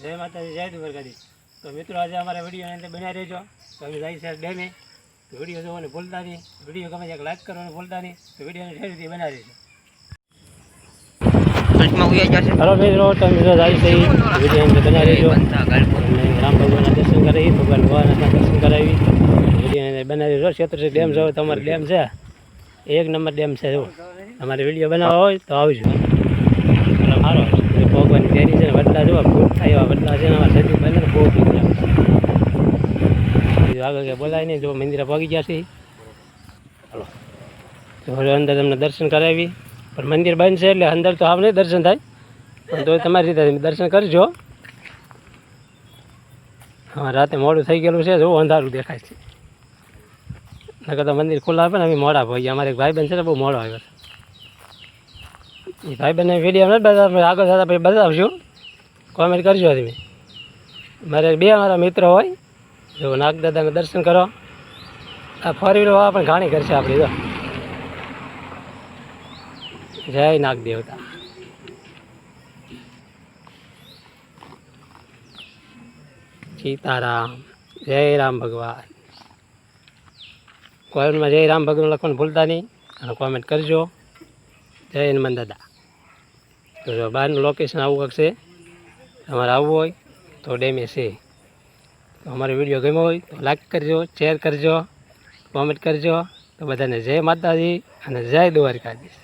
જય માતાજી, જય દ્વારકાધીશ. તો મિત્રો આજે અમારા વિડીયોની અંદર બનાવી રહેજો. તો અમે જાય છે ડેમે. તો વિડીયો જોવાનું ભૂલતા નહીં, વિડીયો ગમે એક લાઈક કરવાનું ભૂલતા નહીં. તો વિડીયોને ફેરથી બનાવી રહેજો. હલો મિત્રો, તો મિત્રો જાય છે વિડીયો અંદર બનાવી રહેજો. રામ ભગવાનના દર્શન કરાવી, ભગવાન ભગવાનના દર્શન કરાવી વિડીયો અંદર બનાવી રહેજો. છેતરસી ડેમ જો તમારે ડેમ છે, એક નંબર ડેમ છે. જો તમારે વિડીયો બનાવવા હોય તો આવજો. સારો ભગવાનની તૈયારી છે ને, વડલા જોવા ફૂટ થાય એવા વડલા છે ને. અમારે સદી બંધ બહુ બીજા આગળ કે બોલાય નહીં. જો મંદિરે પહોંચી ગયા છે. હાલો તો અંદર તમને દર્શન કરાવી, પણ મંદિર બંધ છે એટલે અંદર તો આવ નહીં દર્શન થાય, પણ તો તમારી રીતે દર્શન કરજો. હા, રાતે મોડું થઈ ગયેલું છે, જો અંધારું દેખાય છે. નકર તો મંદિર ખુલ્લા આપે ને અમે મોડા પહોંચી. અમારે એક ભાઈબંધ છે ને, બહુ મોડો આવ્યો છે. એ ભાઈબંધને વિડીયો નથી બતાવતા, આગળ જતા પછી બતાવશું. કોમેન્ટ કરજો તમે. મારે બે મારા મિત્રો હોય, જો નાગદાદાના દર્શન કરો. આ ફોર વ્હીલર વાળા પણ ઘાણી કરશે આપણી. જો જય નાગ દેવતા. સીતારામ, જય રામ ભગવાન. કોમેન્ટમાં જય રામ ભગવાન લખવાનું ભૂલતા નહીં અને કોમેન્ટ કરજો. જય હનુમાન દાદા. તો જો બહારનું લોકેશન આવું હશે, તમારે આવવું હોય તો ડેમે છે. તો અમારો વિડીયો ગમ્યો હોય તો લાઈક કરજો, શેર કરજો, કોમેન્ટ કરજો. તો બધાને જય માતાજી અને જય દ્વારકાધીશ.